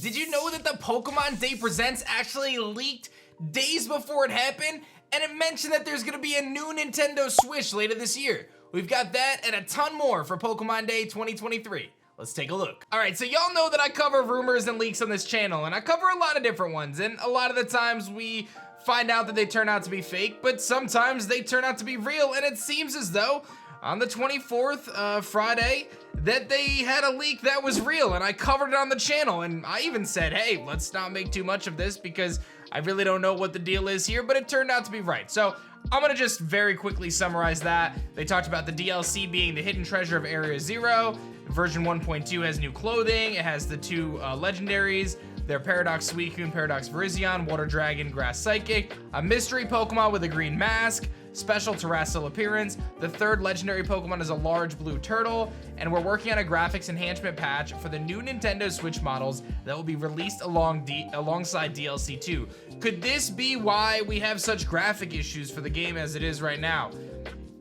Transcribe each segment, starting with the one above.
Did you know that the Pokemon Day Presents actually leaked days before it happened? And it mentioned that there's gonna be a new Nintendo Switch later this year. We've got that and a ton more for Pokemon Day 2023. Let's take a look. All right, so y'all know that I cover rumors and leaks on this channel, and I cover a lot of different ones, and a lot of the times we find out that they turn out to be fake, but sometimes they turn out to be real, and it seems as though on the 24th, Friday, that they had a leak that was real, and I covered it on the channel, and I even said, hey, let's not make too much of this because I really don't know what the deal is here, but it turned out to be right. So I'm gonna just very quickly summarize that. They talked about the DLC being the hidden treasure of Area Zero. Version 1.2 has new clothing. It has the two legendaries. They're Paradox Suicune, Paradox Virizion, Water Dragon, Grass Psychic, a mystery Pokemon with a green mask, special Terrestrial appearance. The third legendary Pokemon is a large blue turtle, and we're working on a graphics enhancement patch for the new Nintendo Switch models that will be released alongside DLC 2. Could this be why we have such graphic issues for the game as it is right now?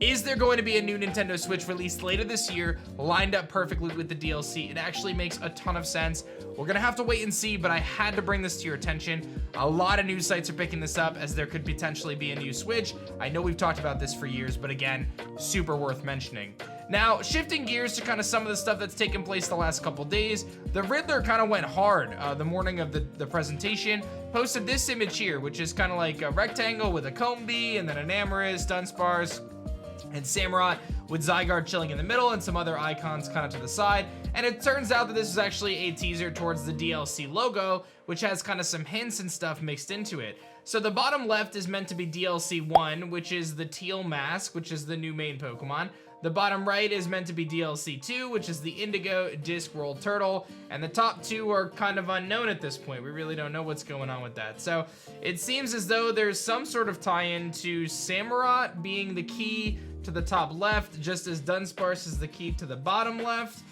Is there going to be a new Nintendo Switch released later this year, lined up perfectly with the DLC? It actually makes a ton of sense. We're gonna have to wait and see, but I had to bring this to your attention. A lot of news sites are picking this up as there could potentially be a new Switch. I know we've talked about this for years, but again, super worth mentioning. Now, shifting gears to kind of some of the stuff that's taken place the last couple days, the Riddler kind of went hard the morning of the presentation, posted this image here, which is kind of like a rectangle with a Combee and then an Amoris, Dunsparce, and Samurott with Zygarde chilling in the middle and some other icons kind of to the side. And it turns out that this is actually a teaser towards the DLC logo, which has kind of some hints and stuff mixed into it. So the bottom left is meant to be DLC 1, which is the teal mask, which is the new main Pokemon. The bottom right is meant to be DLC 2, which is the Indigo Discworld Turtle, and the top two are kind of unknown at this point. We really don't know what's going on with that. So it seems as though there's some sort of tie-in to Samurott being the key to the top left, just as Dunsparce is the key to the bottom left,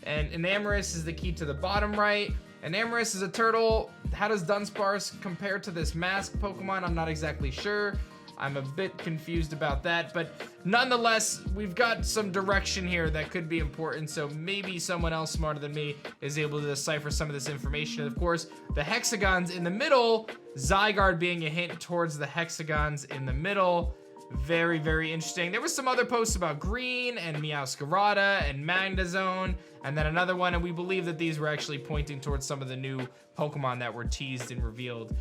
and Amoris is the key to the bottom right. And Amoris is a turtle. How does Dunsparce compare to this mask Pokemon? I'm not exactly sure. I'm a bit confused about that, but nonetheless, we've got some direction here that could be important, so maybe someone else smarter than me is able to decipher some of this information. And of course, the hexagons in the middle, Zygarde being a hint towards the hexagons in the middle. Very, very interesting. There was some other posts about Green and Meowscarada and Magnezone, and then another one, and we believe that these were actually pointing towards some of the new Pokemon that were teased and revealed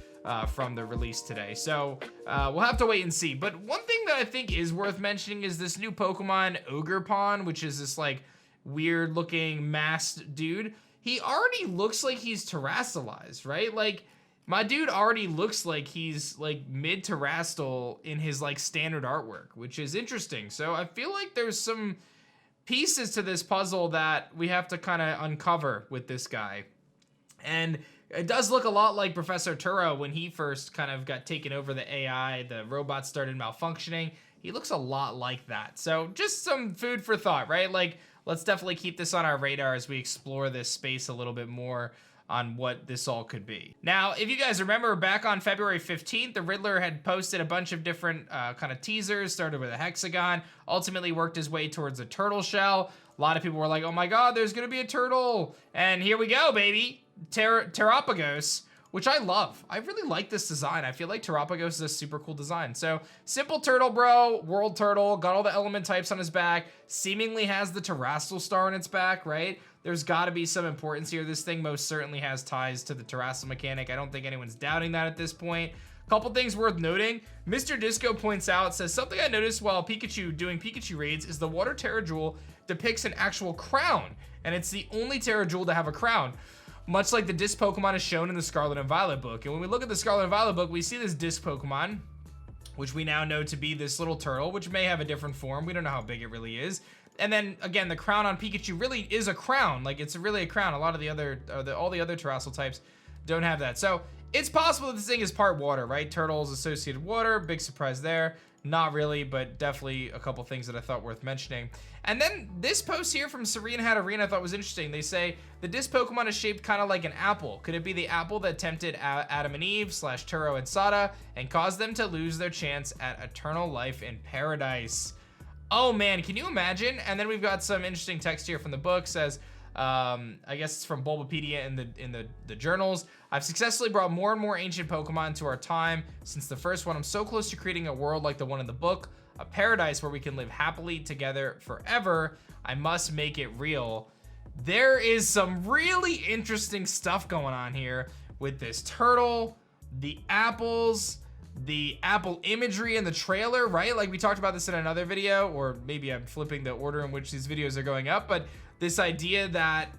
from the release today. So we'll have to wait and see. But one thing that I think is worth mentioning is this new Pokemon, Ogerpon, which is this like weird looking masked dude. He already looks like he's terrestrialized, right? Like, my dude already looks like he's like mid-terrestrial in his like standard artwork, which is interesting. So I feel like there's some pieces to this puzzle that we have to kind of uncover with this guy. And it does look a lot like Professor Turo when he first kind of got taken over the AI, the robot started malfunctioning. He looks a lot like that. So just some food for thought, right? Like, let's definitely keep this on our radar as we explore this space a little bit more on what this all could be. Now, if you guys remember, back on February 15th, the Riddler had posted a bunch of different kind of teasers, started with a hexagon, ultimately worked his way towards a turtle shell. A lot of people were like, oh my god, there's gonna be a turtle. And here we go, baby. Terapagos, which I love. I really like this design. I feel like Terapagos is a super cool design. So, simple turtle, bro, world turtle, got all the element types on his back, seemingly has the terrestrial star on its back, right? There's gotta be some importance here. This thing most certainly has ties to the terrestrial mechanic. I don't think anyone's doubting that at this point. Couple things worth noting. Mr. Disco points out, says, something I noticed while Pikachu doing Pikachu raids is the water Terra Jewel depicts an actual crown, and it's the only Terra Jewel to have a crown, much like the disc Pokemon is shown in the Scarlet and Violet book. And when we look at the Scarlet and Violet book, we see this disc Pokemon, which we now know to be this little turtle, which may have a different form. We don't know how big it really is. And then again, the crown on Pikachu really is a crown. Like, it's really a crown. A lot of the other, all the other terrestrial types don't have that. So it's possible that this thing is part water, right? Turtles associated water, big surprise there. Not really, but definitely a couple things that I thought worth mentioning. And then this post here from Serena Hatterene I thought was interesting. They say, the disc Pokemon is shaped kind of like an apple. Could it be the apple that tempted Adam and Eve / Turo and Sada and caused them to lose their chance at eternal life in paradise? Oh man, can you imagine? And then we've got some interesting text here from the book. Says, I guess it's from Bulbapedia in the journals. I've successfully brought more and more ancient Pokemon to our time. Since the first one, I'm so close to creating a world like the one in the book, a paradise where we can live happily together forever. I must make it real. There is some really interesting stuff going on here with this turtle, the apples, the apple imagery in the trailer, right? Like we talked about this in another video, or maybe I'm flipping the order in which these videos are going up, but this idea that,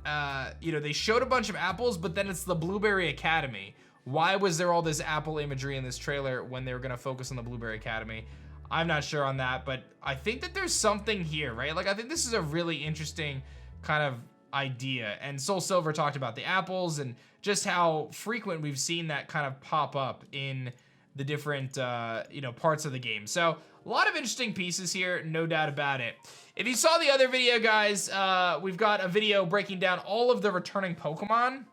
you know, they showed a bunch of apples, but then it's the Blueberry Academy. Why was there all this apple imagery in this trailer when they were gonna focus on the Blueberry Academy? I'm not sure on that, but I think that there's something here, right? Like I think this is a really interesting kind of idea. And Soul Silver talked about the apples and just how frequent we've seen that kind of pop up in the different, you know, parts of the game. So a lot of interesting pieces here, no doubt about it. If you saw the other video, guys, we've got a video breaking down all of the returning Pokemon.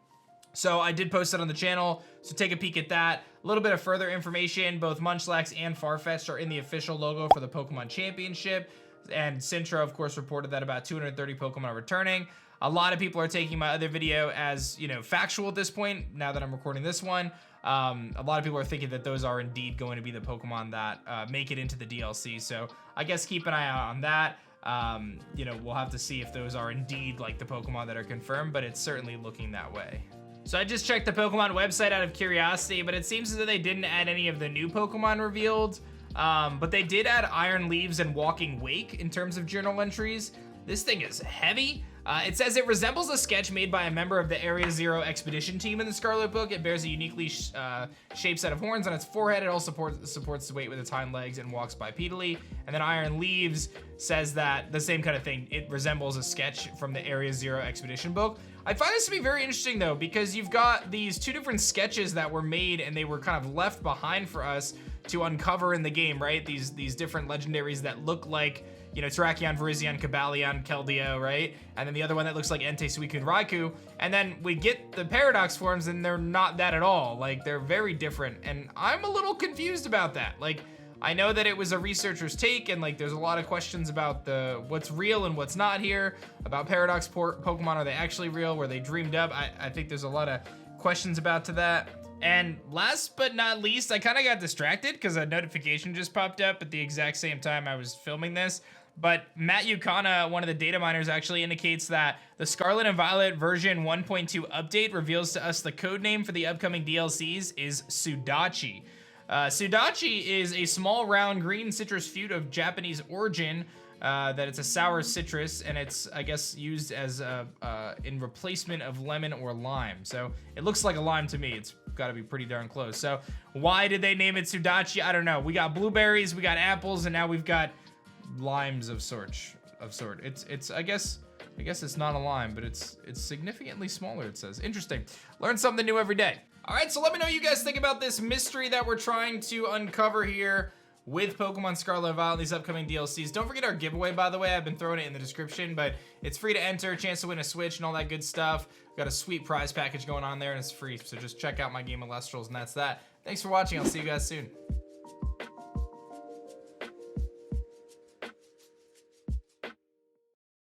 So I did post it on the channel, so take a peek at that. A little bit of further information, both Munchlax and Farfetch'd are in the official logo for the Pokemon Championship. And Sintra, of course, reported that about 230 Pokemon are returning. A lot of people are taking my other video as, you know, factual at this point, now that I'm recording this one. A lot of people are thinking that those are indeed going to be the Pokemon that make it into the DLC. So I guess keep an eye out on that. You know, we'll have to see if those are indeed like the Pokemon that are confirmed, but it's certainly looking that way. So I just checked the Pokemon website out of curiosity, but it seems as though they didn't add any of the new Pokemon revealed. But they did add Iron Leaves and Walking Wake in terms of journal entries. This thing is heavy. It says it resembles a sketch made by a member of the Area Zero expedition team in the Scarlet book. It bears a uniquely shaped set of horns on its forehead. It also supports the weight with its hind legs and walks bipedally. And then Iron Leaves says that the same kind of thing. It resembles a sketch from the Area Zero expedition book. I find this to be very interesting though, because you've got these two different sketches that were made and they were kind of left behind for us to uncover in the game, right? These different legendaries that look like, you know, Terrakion, Virizion, Cobalion, Keldeo, right? And then the other one that looks like Entei, Suicune, Raikou. And then we get the Paradox forms and they're not that at all. Like, they're very different. And I'm a little confused about that. Like, I know that it was a researcher's take and like there's a lot of questions about what's real and what's not here. About Paradox Pokemon, are they actually real? Were they dreamed up? I think there's a lot of questions about that. And last but not least, I kind of got distracted because a notification just popped up at the exact same time I was filming this. But Matt Yukana, one of the data miners, actually indicates that the Scarlet and Violet version 1.2 update reveals to us the code name for the upcoming DLCs is Sudachi. Sudachi is a small, round, green citrus fruit of Japanese origin. That it's a sour citrus, and it's, I guess, used as in replacement of lemon or lime. So it looks like a lime to me. It's got to be pretty darn close. So why did they name it Sudachi? I don't know. We got blueberries, we got apples, and now we've got limes of sort. It's I guess it's not a lime, but it's significantly smaller, it says. Interesting. Learn something new every day. All right, so let me know what you guys think about this mystery that we're trying to uncover here with Pokemon Scarlet and Violet, these upcoming DLCs. Don't forget our giveaway, by the way. I've been throwing it in the description, but it's free to enter, chance to win a Switch and all that good stuff. We've got a sweet prize package going on there, and it's free, so just check out my Game of Lestrals, and that's that. Thanks for watching. I'll see you guys soon.